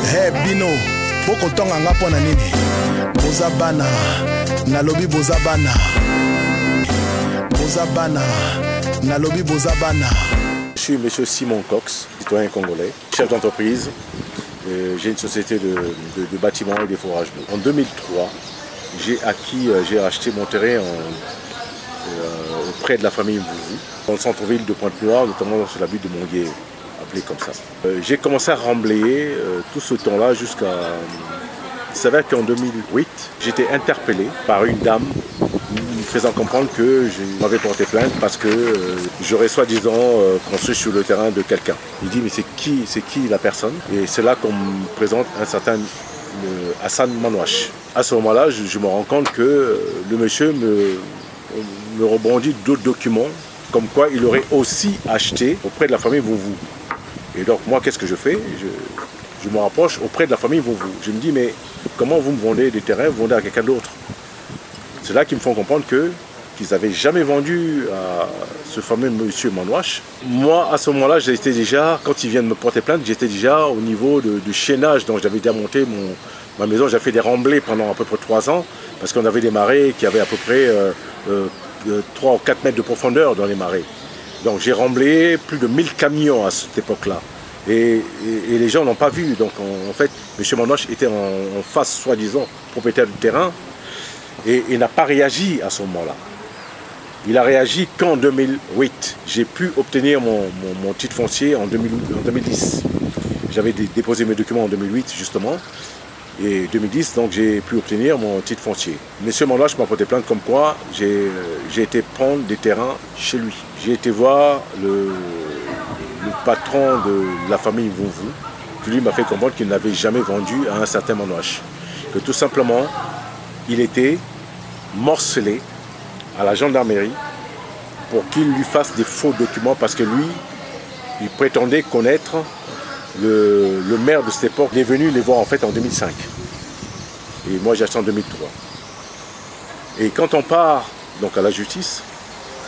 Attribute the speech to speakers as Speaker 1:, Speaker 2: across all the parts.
Speaker 1: Hey Bino, boko tonga nga pona nini? Boza bana, nalobi boza bana. Boza bana, nalobi boza bana.
Speaker 2: Je suis M. Simon Cox, citoyen congolais, chef d'entreprise. J'ai une société de bâtiments et de forage d'eau. En 2003, j'ai acheté mon terrain auprès de la famille Mvouvou, dans le centre-ville de Pointe-Noire, notamment sur la butte de Monguier, appelée comme ça. J'ai commencé à remblayer tout ce temps-là jusqu'à... Il s'avère qu'en 2008, j'étais interpellé par une dame me faisant comprendre que je m'avais porté plainte parce que j'aurais soi-disant construit sur le terrain de quelqu'un. Il dit mais c'est qui la personne? Et c'est là qu'on me présente un certain Hassan Manouache. À ce moment-là, je me rends compte que le monsieur me rebondit d'autres documents comme quoi il aurait aussi acheté auprès de la famille Vouvou. Et donc moi, qu'est-ce que je fais? Je me rapproche auprès de la famille Vouvou. Je me dis mais comment vous me vendez des terrains, vous vendez à quelqu'un d'autre? C'est là qu'ils me font comprendre qu'ils n'avaient jamais vendu à ce fameux monsieur Manouache. Moi, à ce moment-là, j'étais déjà, quand ils viennent me porter plainte, j'étais déjà au niveau du chaînage. Donc j'avais déjà monté ma maison, j'ai fait des remblais pendant à peu près 3 ans, parce qu'on avait des marais qui avaient à peu près 3 ou 4 mètres de profondeur dans les marais. Donc j'ai remblé plus de 1000 camions à cette époque-là. Et les gens n'ont pas vu. Donc en fait, M. Manouache était en face, soi-disant, propriétaire du terrain, et il n'a pas réagi à ce moment-là. Il a réagi qu'en 2008. J'ai pu obtenir mon titre foncier en 2010. J'avais déposé mes documents en 2008, justement. Et 2010, donc j'ai pu obtenir mon titre foncier. M. Manouache m'a porté plainte comme quoi j'ai été prendre des terrains chez lui. J'ai été voir le patron de la famille Vouvou, qui lui m'a fait comprendre qu'il n'avait jamais vendu à un certain Manouache. Que tout simplement, il était morcelé à la gendarmerie pour qu'il lui fasse des faux documents parce que lui, il prétendait connaître le maire de cette époque. Il est venu les voir en fait en 2005. Et moi j'ai acheté en 2003. Et quand on part donc à la justice,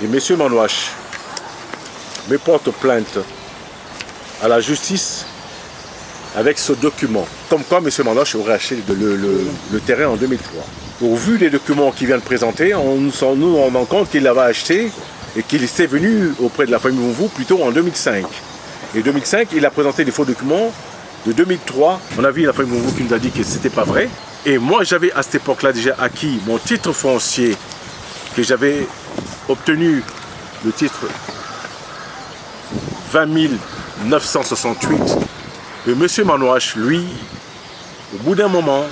Speaker 2: et M. Manouache me porte plainte à la justice avec ce document, comme quoi M. Manouache aurait acheté le terrain en 2003. Au vu des documents qu'il vient de présenter, on nous rend compte qu'il l'avait acheté et qu'il était venu auprès de la famille Vouvou plutôt en 2005. Et 2005, il a présenté des faux documents. De 2003, on a vu la famille Vouvou qui nous a dit que ce n'était pas vrai. Et moi, j'avais à cette époque-là déjà acquis mon titre foncier que j'avais obtenu, le titre 20 968. Et M. Manouache, lui, au bout d'un moment,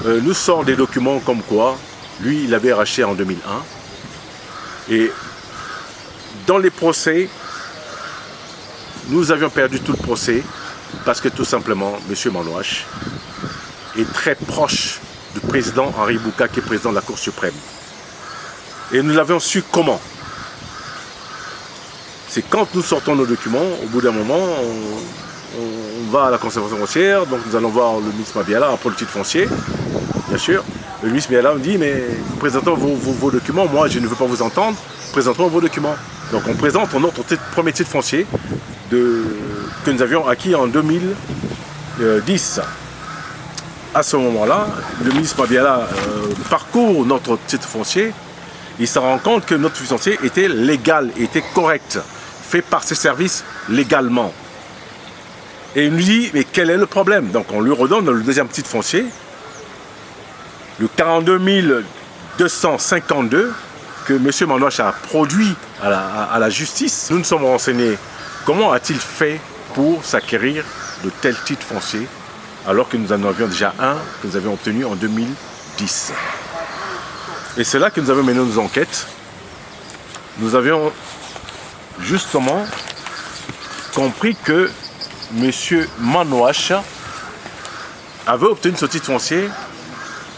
Speaker 2: nous sort des documents comme quoi, lui, il avait racheté en 2001. Et dans les procès, nous avions perdu tout le procès parce que tout simplement, M. Manouache est très proche du président Henri Bouka, qui est président de la Cour suprême. Et nous l'avions su comment? C'est quand nous sortons nos documents, au bout d'un moment, on va à la conservation foncière, donc nous allons voir le ministre Mabiala pour le titre foncier, bien sûr. Le ministre Mabiala me dit, mais présentons vos documents, moi je ne veux pas vous entendre, présentons vos documents. Donc on présente notre premier titre foncier que nous avions acquis en 2010. À ce moment-là, le ministre Mabiala parcourt notre titre foncier, il se rend compte que notre titre foncier était légal, était correct, fait par ses services légalement. Et il nous dit, mais quel est le problème? Donc on lui redonne le deuxième titre foncier, le 42 252, que M. Manouache a produit à la justice. Nous nous sommes renseignés, comment a-t-il fait pour s'acquérir de tels titres fonciers, alors que nous en avions déjà un que nous avions obtenu en 2010. Et c'est là que nous avons mené nos enquêtes. Nous avions justement compris que M. Manouache avait obtenu ce titre foncier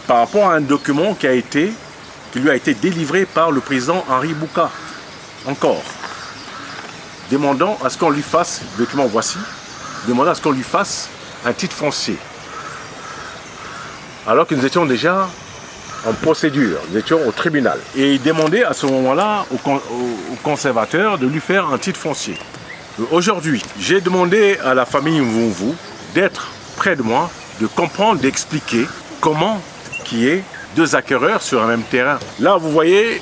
Speaker 2: par rapport à un document qui lui a été délivré par le président Henri Bouka, encore, demandant à ce qu'on lui fasse, le document voici, demandant à ce qu'on lui fasse un titre foncier. Alors que nous étions déjà en procédure, nous étions au tribunal. Et il demandait à ce moment-là au conservateur de lui faire un titre foncier. Aujourd'hui, j'ai demandé à la famille Mvouvou d'être près de moi, de comprendre, d'expliquer comment qui est 2 acquéreurs sur un même terrain. Là, vous voyez,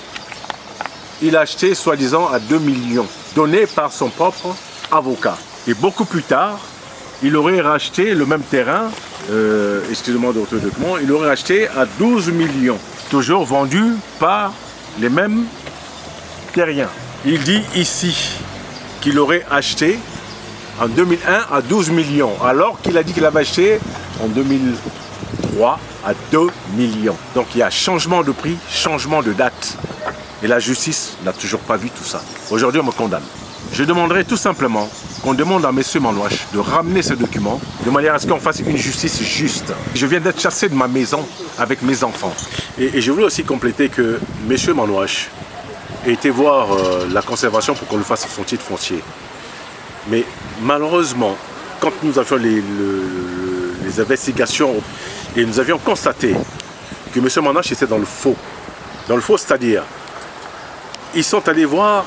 Speaker 2: il a acheté soi-disant à 2 millions, donné par son propre avocat. Et beaucoup plus tard, il aurait racheté le même terrain, excusez-moi d'autres documents, il aurait acheté à 12 millions, toujours vendu par les mêmes terriens. Il dit ici qu'il aurait acheté en 2001 à 12 millions, alors qu'il a dit qu'il avait acheté en 2003 à 2 millions. Donc il y a changement de prix, changement de date. Et la justice n'a toujours pas vu tout ça. Aujourd'hui, on me condamne. Je demanderai tout simplement qu'on demande à M. Manouache de ramener ces documents de manière à ce qu'on fasse une justice juste. Je viens d'être chassé de ma maison avec mes enfants. Et je voulais aussi compléter que M. Manouache a été voir la conservation pour qu'on lui fasse son titre foncier. Mais malheureusement, quand nous avions les investigations et nous avions constaté que M. Manouache était dans le faux. Dans le faux, c'est-à-dire, ils sont allés voir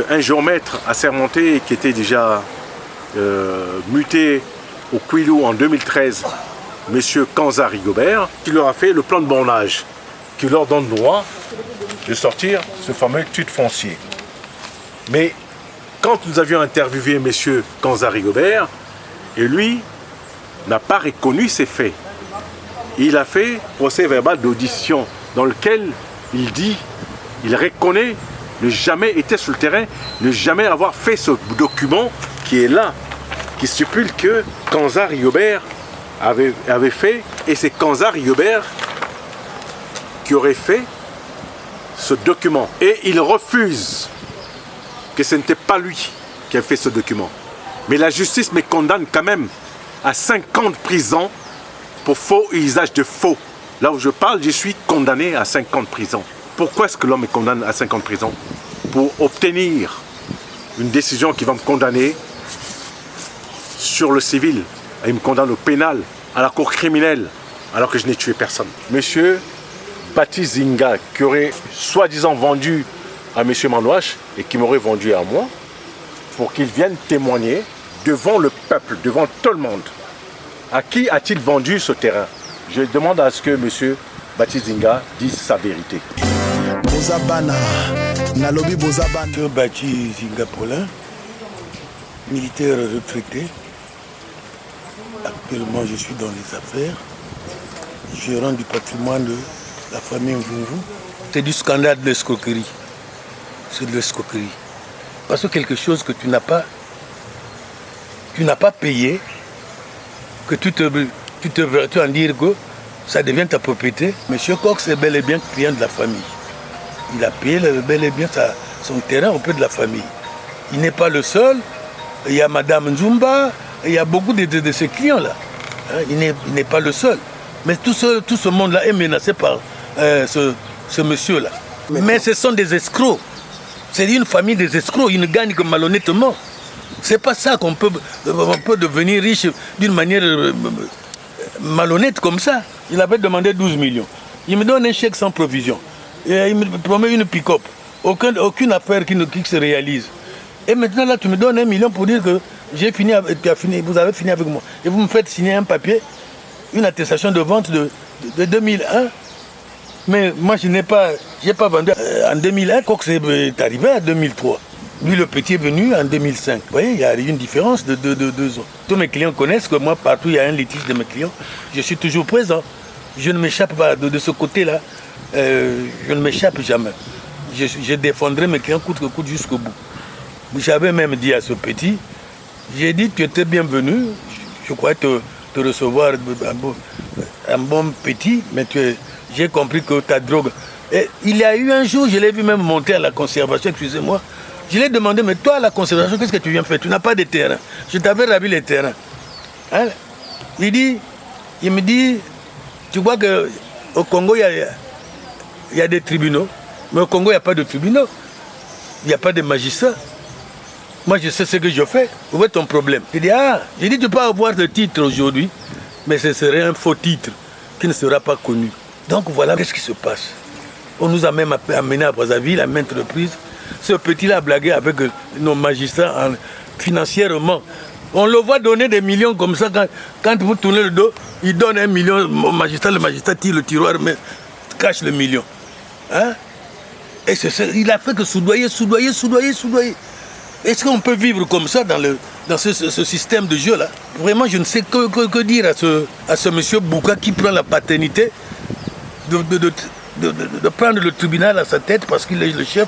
Speaker 2: un géomètre assermenté qui était déjà muté au Kouilou en 2013, M. Kanza Rigobert, qui leur a fait le plan de bornage, qui leur donne droit de sortir ce fameux titre foncier. Mais quand nous avions interviewé M. Kanza Rigobert, et lui n'a pas reconnu ces faits. Il a fait procès verbal d'audition dans lequel il dit, il reconnaît ne jamais été sur le terrain, ne jamais avoir fait ce document qui est là, qui stipule que Kanza Rigobert avait fait, et c'est Kanza Rigobert qui aurait fait ce document. Et il refuse que ce n'était pas lui qui a fait ce document. Mais la justice me condamne quand même à 5 ans de prison pour faux et usage de faux. Là où je parle, je suis condamné à 5 ans de prison. Pourquoi est-ce que l'homme me condamne à 5 ans de prison? Pour obtenir une décision qui va me condamner sur le civil. Et il me condamne au pénal, à la cour criminelle, alors que je n'ai tué personne. Monsieur Baptiste Zinga, qui aurait soi-disant vendu à M. Manouache et qui m'aurait vendu à moi, pour qu'il vienne témoigner devant le peuple, devant tout le monde. À qui a-t-il vendu ce terrain? Je demande à ce que M. Baptiste Zinga dise sa vérité.
Speaker 1: Bozabana, Nalobi Bozabana.
Speaker 3: M. Baptiste Zinga Paulin, militaire retraité. Actuellement, je suis dans les affaires. Gérant du patrimoine de la famille Mvunvu. C'est du scandale de l'escroquerie. C'est de l'escroquerie. Parce que quelque chose que tu n'as pas payé, que tu veux en dire que ça devient ta propriété. Monsieur Cox est bel et bien client de la famille. Il a payé bel et bien son terrain auprès de la famille. Il n'est pas le seul. Il y a Madame Nzumba, il y a beaucoup de ces clients-là. Il n'est pas le seul. Mais tout ce monde-là est menacé par ce monsieur-là. Mais ce sont des escrocs. C'est une famille des escrocs. Ils ne gagnent que malhonnêtement. C'est pas ça qu'on peut devenir riche d'une manière malhonnête comme ça. Il avait demandé 12 millions. Il me donne un chèque sans provision. Et il me promet une pick-up. Aucune affaire qui se réalise. Et maintenant là, tu me donnes 1 million pour dire que vous avez fini avec moi. Et vous me faites signer un papier, une attestation de vente de 2001. Mais moi, je n'ai pas vendu en 2001, Cox est arrivé en 2003. Lui, le petit est venu en 2005. Vous voyez, il y a une différence de 2 ans. Tous mes clients connaissent que moi, partout, il y a un litige de mes clients. Je suis toujours présent. Je ne m'échappe pas de ce côté-là. Je ne m'échappe jamais. Je défendrai mes clients coûte que coûte jusqu'au bout. J'avais même dit à ce petit, j'ai dit, tu étais bienvenu. Je crois te recevoir un bon petit, mais j'ai compris que ta drogue... Et il y a eu un jour, je l'ai vu même monter à la conservation, excusez-moi. Je lui ai demandé, mais toi, à la conservation, qu'est-ce que tu viens faire? Tu n'as pas de terrain. Je t'avais ravi les terrains. Hein? Il me dit, tu vois qu'au Congo, il y a des tribunaux. Mais au Congo, il n'y a pas de tribunaux. Il n'y a pas de magistrats. Moi, je sais ce que je fais. Où est ton problème? Il dit, j'ai dit, tu peux avoir le titre aujourd'hui, mais ce serait un faux titre qui ne sera pas connu. Donc voilà, qu'est-ce qui se passe? On nous a même amené à Brazzaville à maintes reprises. Ce petit-là a blagué avec nos magistrats financièrement. On le voit donner des millions comme ça. Quand vous tournez le dos, il donne 1 million au magistrat. Le magistrat tire le tiroir, mais cache le million. Hein? Et il a fait que soudoyer. Est-ce qu'on peut vivre comme ça dans ce système de jeu-là? Vraiment, je ne sais que dire à ce monsieur Bouka qui prend la paternité de prendre le tribunal à sa tête parce qu'il est le chef.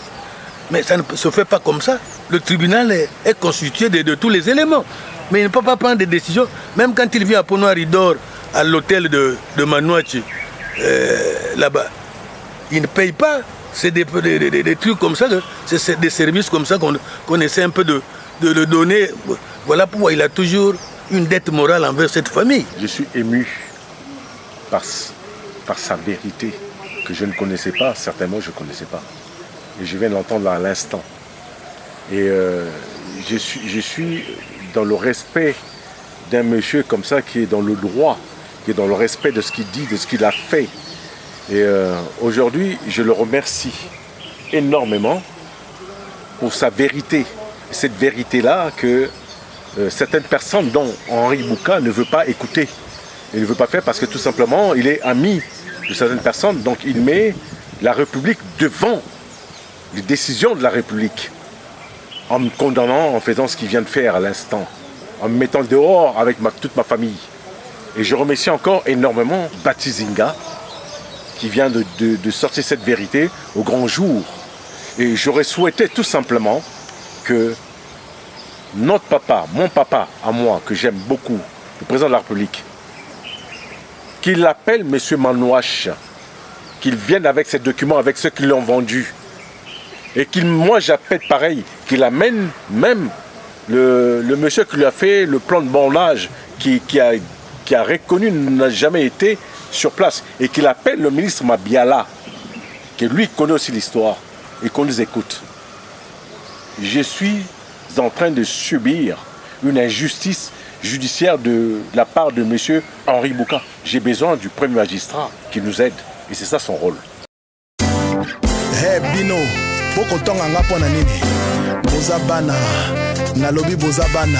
Speaker 3: Mais ça ne se fait pas comme ça. Le tribunal est constitué de tous les éléments. Mais il ne peut pas prendre des décisions. Même quand il vient à Pont-Noir, il dort à l'hôtel de Manouachi, là-bas. Il ne paye pas. C'est des trucs comme ça, c'est des services comme ça qu'on essaie un peu de donner. Voilà pourquoi il a toujours une dette morale envers cette famille.
Speaker 2: Je suis ému par sa vérité que je ne connaissais pas, certainement je ne connaissais pas. Et je viens de l'entendre à l'instant. Et je suis dans le respect d'un monsieur comme ça qui est dans le droit, qui est dans le respect de ce qu'il dit, de ce qu'il a fait. Et aujourd'hui, je le remercie énormément pour sa vérité. Cette vérité-là que certaines personnes, dont Henri Bouka, ne veut pas écouter. Il ne veut pas faire parce que tout simplement, il est ami de certaines personnes. Donc il met la République devant les décisions de la République. En me condamnant, en faisant ce qu'il vient de faire à l'instant. En me mettant dehors avec toute ma famille. Et je remercie encore énormément Batizinga, qui vient de sortir cette vérité au grand jour. Et j'aurais souhaité tout simplement que notre papa, mon papa à moi, que j'aime beaucoup, le président de la République, qu'il appelle M. Manouache, qu'il vienne avec ces documents, avec ceux qui l'ont vendu. Et moi j'appelle pareil, qu'il amène même le monsieur qui lui a fait le plan de bornage, qui a reconnu n'a jamais été sur place, et qu'il appelle le ministre Mabiala, que lui connaît aussi l'histoire, et qu'on nous écoute. Je suis en train de subir une injustice judiciaire de la part de M. Henri Bouka. J'ai besoin du premier magistrat qui nous aide, et c'est ça son rôle.
Speaker 1: Hey Bino, bokotonga nga pona nini? Boza bana, nalobi boza bana.